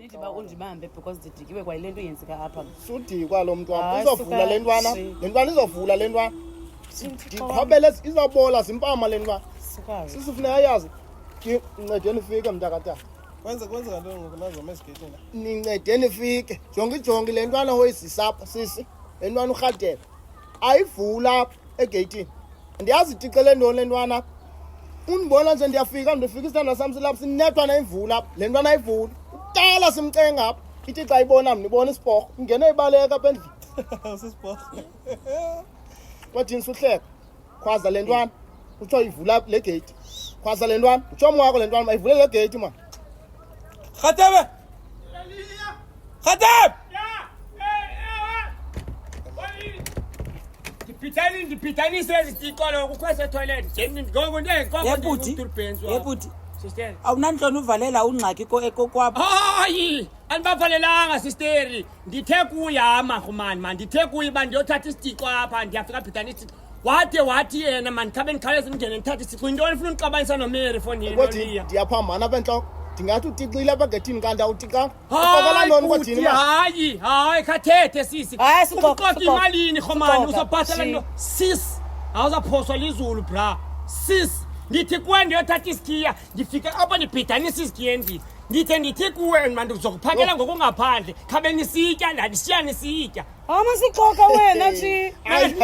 ndithi ba undibambe because ndidikiwe kwa ile nto yenzeka apha. Sudikwa lo mntwana uzovula le ntwana. Le ntwana izovula le ntwana. Ndiqhobele izabola zimpama le ntwana. Sisifuneka yazi. Ncede nifike mntakatata. Kwenza kanti ngoku nazoma esigeyitini. Nincede nifike. Jongi le ntwana hoyisisapha sisi. Le ntwana urhadela. Ayivula egeyitini. Ndiyazi ticele ntoni le ntwana. Undibona nje ndiyafika ndifika isithandwa sami silapha sinethwa nayivula le ntwana ayivula. Uqala simcenga apha. Ithi xa ibona nibona isiporho. Ingene ibaleka apha endlini. Sisiporho. Wathini suhleka. Khwaza le ntwana. Utsho ivula le gate. Khwaza le ntwana. Utsho mwakho le ntwana mayivule le gate man. Khatebe. Khatebe. Ndipitani sezitikolo kukwese toilet. Ngoku Yebhuti. Sister. Awunanhloni uvalela ungxaki kokwapha. Hayi, andibavalelanga sister. Ndithe kuyama khumani man. Ndithe kuyiba ndiyothatha isitiko apha ndiyafika pitani isitiko. Wathi yena man khabe ndikhawuleze ndingene ndithatha isitiko. Into ofuna uqabanisa noMary fonini Kodwa ndiyaphambana apha entloko. Ndingathi utikile apha gedini kanti awutikanga. Hayi khathethe sisi. Hayi uqoqa imalini khomani uzobhatala lo sis. Awuzaphoswa lizulu bra. Sis ndithi kuwe ndiyothatha isikhiya ndifika apha ndibhidanisa isikhiya endlini. Ndithi kuwe manje uzokuphakela ngokungaphandle khabe nisitya ndisiyani sitya. Masixoxa wena nje. Hayi,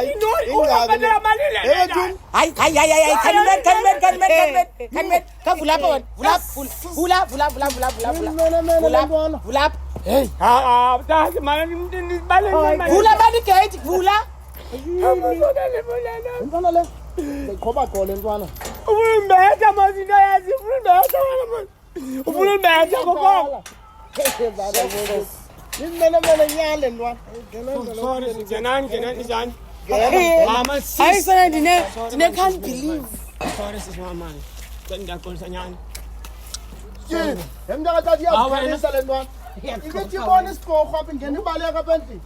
kavula apha wena. Vula. Hey, dazi man Vula bani gate, vula. Ntwana le. Ndiqhoba gole ntwana. Umbetha mazinto yazi, umbetha kokho. Nimene nyale ntwana. Sorry, ngenani njani? Mama sis. Hayi sana ndine can't believe. Sorry sis mama. Ngiyaxolisa nyani. Emntakatata iyazikhalisa le ntwana. Ikithi ibona isiporho apha ingene ibaleka apha endlini.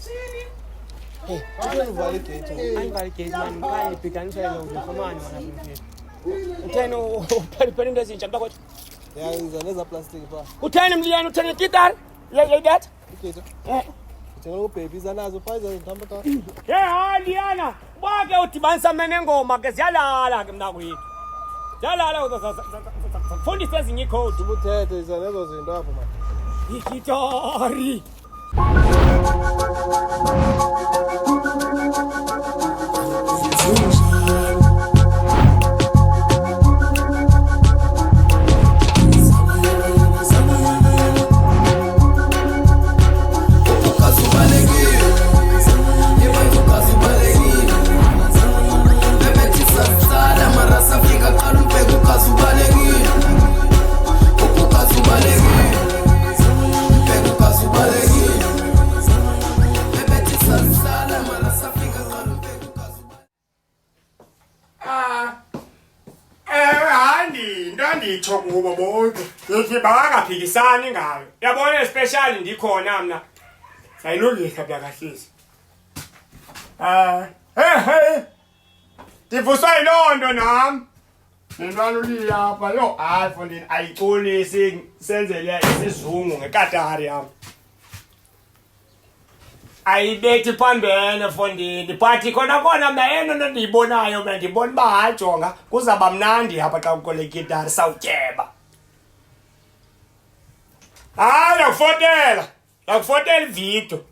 Uvale igate. Ayivale igate man, ngani ibhidanisa yena ngifumani wona. Utheni upheliphelile into ezintsha mntakwethu? Yayenza neza plastic pha. Utheni mliyana utheni igitari? Like that? Igate. Ngicela ubhebhiza nazo phayiza ngihamba ka. Hey Liana, bake udibanisa mene ngoma ke ziyalala ke mnakwethu. Ziyalala fundisa ezinye icode. Ubuthethe iza lezo zinto apho man. Igitari. Nditsho kubo bonke ngithi bakaphikisani ngayo yabona especially ndikhona mina sayilungisa byakahlisi hey ndivuswa yilonto nami nentwana uliyapha yo hayi fondini ayicolisi senzele isizungu ngekatari yami ayibethi phambene fondini but khona mna eno ndiyibonayo mna ndibona uba hajonga kuzaba mnandi apha xa kukole gitari sawutyeba hayi yakufotela ividiyo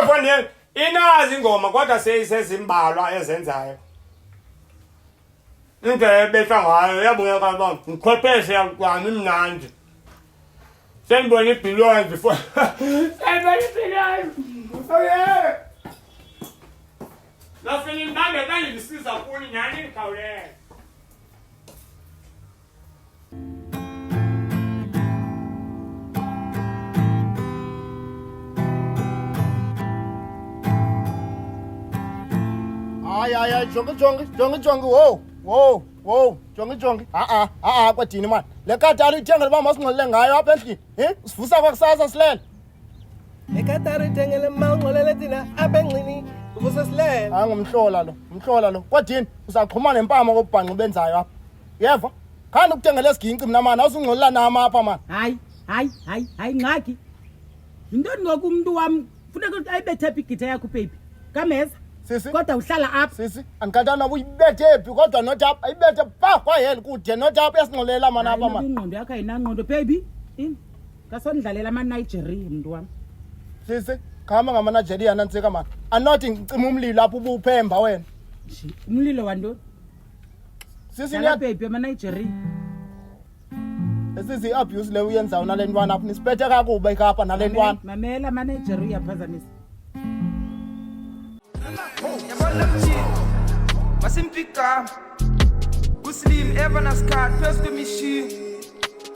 fondini inazi ingoma kodwa sezimbalwa ezenzayo indlela ebetha ngayo yabuya kaba ngikhwepheshe yakwami mnandi Sendibona ibhiliyoni before. Sendibona ibhiliyoni. Okay. Nafini ndange ngisiza kuni nyani nikhawulele. Hayi jongi wow jongi kwadini man le katari ithengele ba masingxolele ngayo apha endlini sivusa kwakusasa silele le katari ithengele mangxolele thina apha endlini sivusa silele ngumhlola lo kwadini uzaqhuma nempama kobhanqa benzayo apha yeva khani ukuthengela esiginci mna mani awusungxolela nama apha mani hayi ngxaki yintoni ngoku umntu wam funeka ukuthi ayibethe phi igitha yakho baby kameza sisi kodwa uhlala apha sisi andikhathana noba uyibethe phi kodwa not apha ayibethe pa kwaheli kude not apha uyasingxolela mani apha mani ingqondo yakho ayinangqondo baby kasondidlalela amanigeria mntu wam sisi khama ngamanigeria nantsika mani anothi ngicima umlilo apho ubuphemba wena umlilo wantoni sisi baby amanigeria sisi i-abuse leyo uyenzayo nale ntwana apho nisiphethe kakuba ikhapha nale ntwana mamela amanigeria phazamisa Masimpika Muslim Evanas card first to me she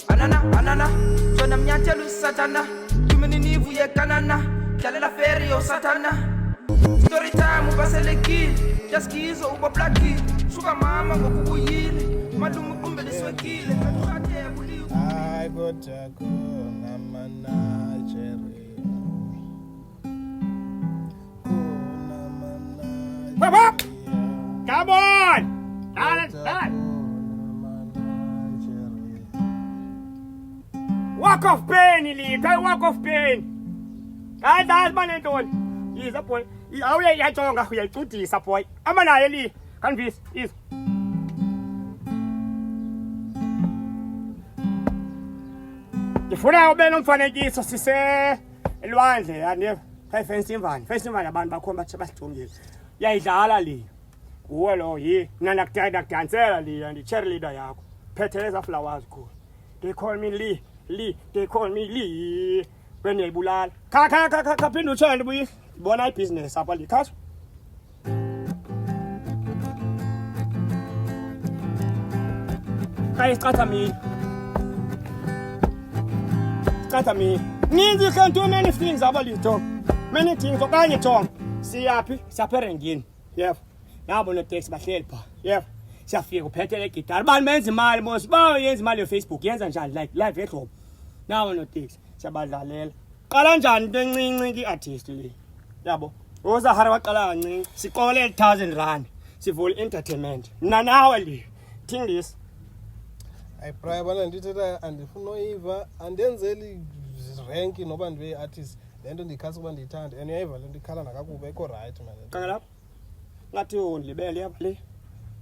Anana Jona mnyatelu satana Tumeni nivu ye kanana Kyalela feri yo satana Story time ubaseleki Jaskizo uba blaki Suga mama ngokubuyile Malumu kumbele swekile Katukate ya buliu I got a kuna manageria. Come on! Walk of pain, Ili. Walk of pain. That's man entoni. Yiza boy. Awuye yajonga uyayicudisa boy. Amanaye Ili. Kanvisi. Yiza. Ngifuna ube nomfanekiso sise elwandle yani. Fence imvani abantu bakhona bathi basijongile. Yayidlala le. Kuwe lo yi nana kudansela le and cheerleader yakho. Phetheleza flowers cool. They call me Lee. They call me Lee. When yayibulala. Kha phinda utshande buyi. Bona ibusiness apha le khaso. Kai scatha me. Ninzi can do many things about it. Many things okanye Tom. Siyaphi? Siyapherengini. Yebo. Nabo no taxi bahleli pha. Yebo. Siyafika uphethe le guitar. Bani menza imali mos. Ba yenza imali yo Facebook. Yenza njani like live eDrobo. Nabo no taxi. Siyabadlalela. Qala njani into encinci ki artist le. Yabo. Uzahara waqala kancinci. Siqole 1000 rand. Sivule entertainment. Nawe le. Think this. Ayibona ndithetha andifuna uyiva andenzeli rank noba ndibe artist lento ndikhasa kuba ndiyithanda and uyayiva lento ikhala nakakuba ikho right man Qala ngathi undlibele yapha le.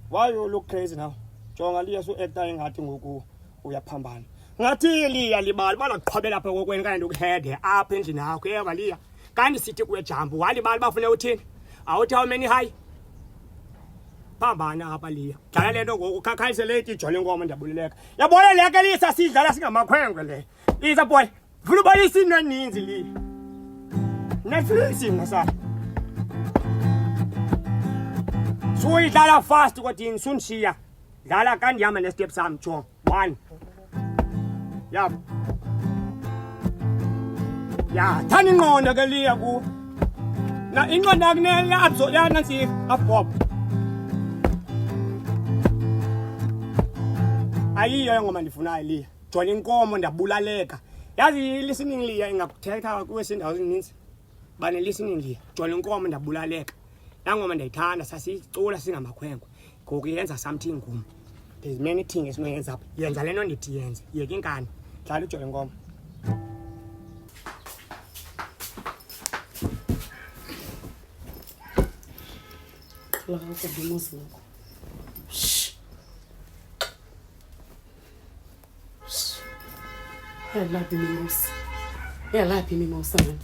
Why you look crazy now? Jonga liya so actor engathi ngoku uyaphambana. Ngathi liya libali balaqhwabela lapha kokweni kanti ukuhead apha endlini yakho yeva liya. Kanti sithi kuye jump walibali bafune uthini? Awuthi how many high? Phambana apha liya. Dlala lento ngoku khakhayiseleti ijole inkomo ndiyabuleleka. Yabona le ke lisa sidlala singamakhwenkwe le. Isa boy. Funa ubalisa into eninzi liya. Netflix ngasa. So idlala fast kodwa sunishiya. Dlala kandiyama ne step sami jonga. 1. Yap. Ya, thani ingqondo ke liya ku. Na ingqondo yakune abzo ya nansi afbob. Ayiyo ngoma ndifunayo liya. Jola inkomo ndabulaleka. Yazi listening liya ingakuthetha kwesindawo ezininzi. Bane listening liya. Jola inkomo ndabulaleka. Nangoma ndayithanda sasicula singamakhwenkwe. Ngoku yenza something kum. There's many things esinoyenza apha. Yenza lento ndithi yenze. Yeke inkani. Dlala ujola inkomo. La ukudumusa lokho. Yalaphi mimosa man.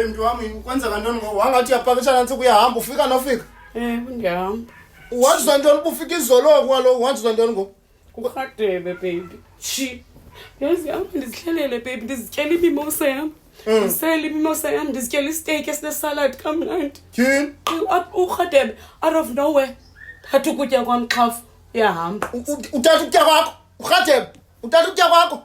Mntu wami kwenzeka ntoni ngoku wangathi uyapakisha nantsi kuyahamba ufika nofika Ndiyahamba. uhanjiswa ntoni ubufika izolo kwaloku uhanjiswa ntoni ngoku Kurhadebe baby. Shi. Yazi apha ndizihlelele baby ndizityela imimosa yam. Ndisele imimosa yam ndizityela isteak esinesalad kamnandi. tyhini Urhadebe out of nowhere. Thatha ukutya kwam xhafu uyahamba. uthatha ukutya kwakho urhadebe uthatha ukutya kwakho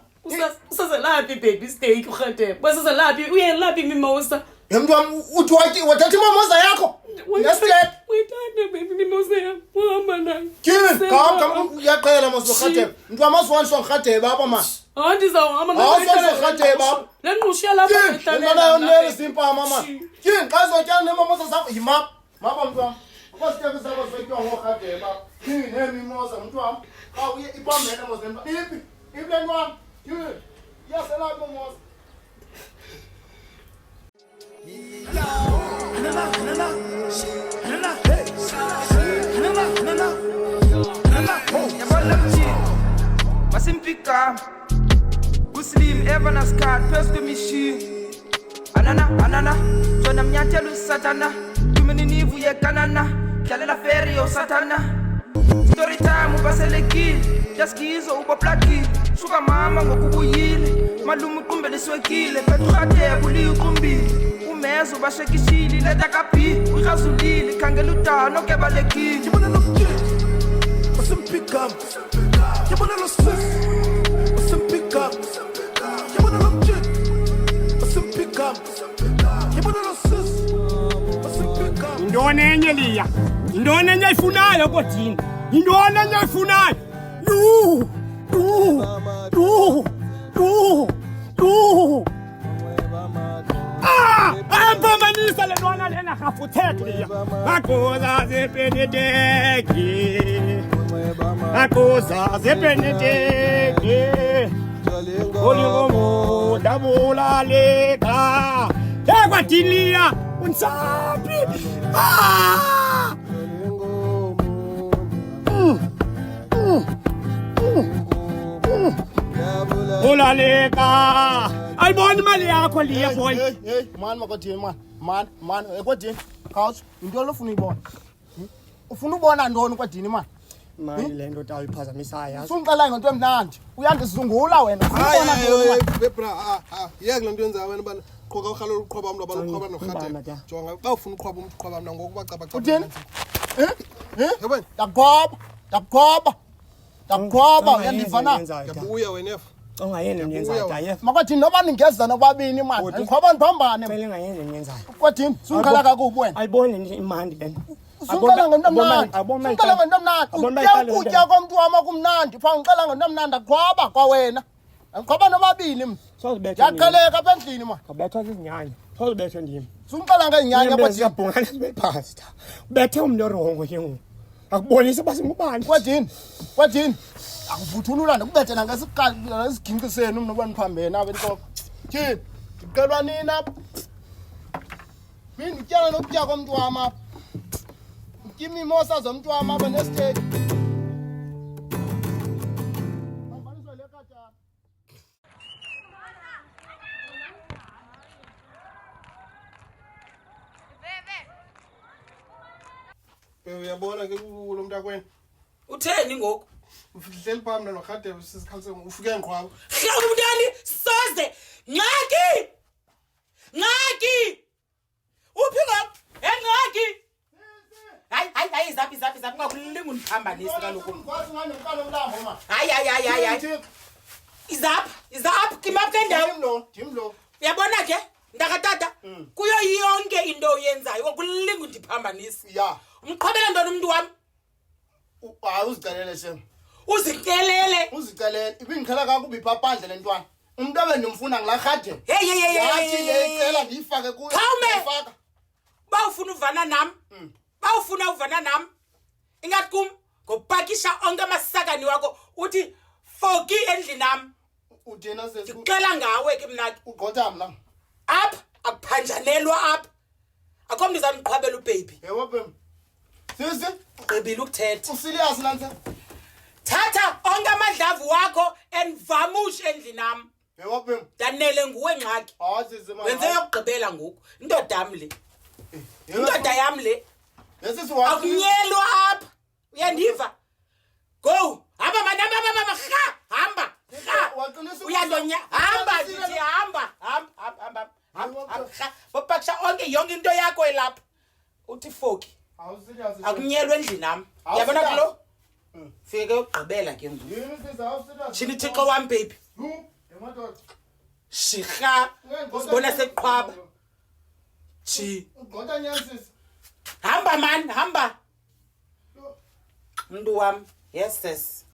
Usazelaphi baby steak urhadebe. Usazelaphi uyelaphi imimosa. mntu wami uthi wathatha imamoza yakho nestek Uyithanda baby imimosa yam. Uhamba nayo. tyhini gam uyaqhela masorhadebe mntu wami asiwaniswa ngirhadebe apha mani Ndizawuhamba awusosorhadebe apha le ngqushiya lapha ntona yonele simpama mani tyhini xa izotyana nemamoza zakho yimapha mapha mntu wami Kwasiteke sabo sekuthiwa ngoRhadeba. Yini mimosa mntu wami? Xa uye ibambene mozemba. Iphi? Ibleni wami. Yini? Yaselapho mosa. Yabona mthi masimpika kuslim Evans card first mission anana jona mnyathelo satana tumeni nivu yekanana dlalela ferry yo satana story time ubaselekile jaskizo uboplaki shuka mama ngokubuyile malume uqumbe leswekile petrate kuliuqumbile umezo bashekishili leta kapi urazulile khangela utano kebalekile Yibona lokujika usimpika Yibona losisi usimpika Yibona lokujika usimpika Yibona losisi usimpika Indona enye liya. Indona enye ifunayo kodini. Indona enye ifunayo. Ayambamanisa le ntwana lena rafuthethe liya. Akuza zepeneteki. Akuza zepeneteki. Olingomo dabula leka. Ekwadini liya. Unsapi. Ulaleka. Ayibona imali yakho liya boy. Hey, man makodini man ekodini. Khawuthi into lofuna uyibona. Ufuna ubona ntoni kwadini man? Mali le nto awuyiphazamisa yazi. Sungixela ngento emnandi. Uyandizungula wena. Hayi bebra yeke le nto yenza wena bana qoka ukhalo uqhoba umntu abaloqhoba noRhadeba. Jonga xa ufuna uqhoba umntu uqhoba mna ngokuba cabacaba. Uthini? Yabona Yakhoba uyandivana. yabuya wena efa. Ongayeni niyenzayo ayef. Makwathini noba ningeza nobabini man. Ngikhwaba nibambane. Kumele ngayenzi niyenzayo. Kwathini sungixela kakubi wena. Ayiboni imandi lena. Sungixela ngento emnandi. Sungixela ngento emnandi. Ukutya komntu wama kumnandi. Pha ngixela ngento emnandi akhwaba kwawena. Ngikhwaba nobabini mina. Sozibetha. Yaqheleka apha endlini man. Kabetha izinyanya. Sozibetha ndimi. Sungixela ngeenyanya Kodwa kwathini. siyabhungana sibe phasi. Ubethe umntu orongo ke ngoku. Akubonisa basingubani. Kwathini akuvuthulula ndikubethe nangesigingqi senu mna ubaniphambene apha entloko. Tyhini ndicelwa nini apha? Mina ndityala nokutya komntu wam apha. Nditya imimosa zomntu wam apha nesiteki. Bambaniswa le katana. Uyabona ke kulo mntakwena. Utheni ngoku? Uhleli phambi mna noRhadeba sisikhalise ufike enqwaba. Hlawumbe umntani soze. Ngxaki. Uphi ngoku? Engxaki. Hayi zaphi ungakulinga undiphambanisa kaloku. Kwathi ngani umntana omlambo ma. Hayi. Izaphi kimapha kendawo. Jim lo. Uyabona ke? Ndakatata. Kuyo yonke into oyenzayo ukulinga undiphambanisa. Ya. Umqhobela ntoni umuntu wami? Hayi uzicelele shem. Uzicelele. Ibingikhela kakubi papandle lentwana. Umuntu abendimfuna ngilaRhadeba. Hey. Yathi le icela ndiyifake kuyo. Khawume. Bawufuna uvana nami. Bawufuna uvana nami. Ingathi kum ngopakisha onke amasakani wakho uthi foki endlini nami. Uthena sesi. Ngicela ngawe ke mna. Ugqotha mna. Apha akuphanjanelwa apha. Akho mntu uzaniqhwabela ubaby. Yebo bem. Sisi, Gqibile ukuthetha. userious nanse. Thatha onke amadlavu wakho envamush endlini nami. Yebo bem. Danele nguwe ngxaki. Sisi ma. Wenze yokugqibela ngoku. Indoda yami le. Indoda yami le. Yesisi wa. Akunyelwa apha. Uyandiva? Go. Hamba hamba. Uyandonya. Hamba ndithi hamba. Bopakisha onke yonke into yakho elapha. Uthi foki. Awuserious. Akunyelwa endlini nami. Yabona kulo? Fike ukugqibela ke ngoku. Yini sisi awuserious. Shini Thixo wami baby. Emadoda. Shikha. Usibona seqhwaba. Chi. Ugqotha nyani sisi. Hamba man, hamba. Mntu wami. Yes sis.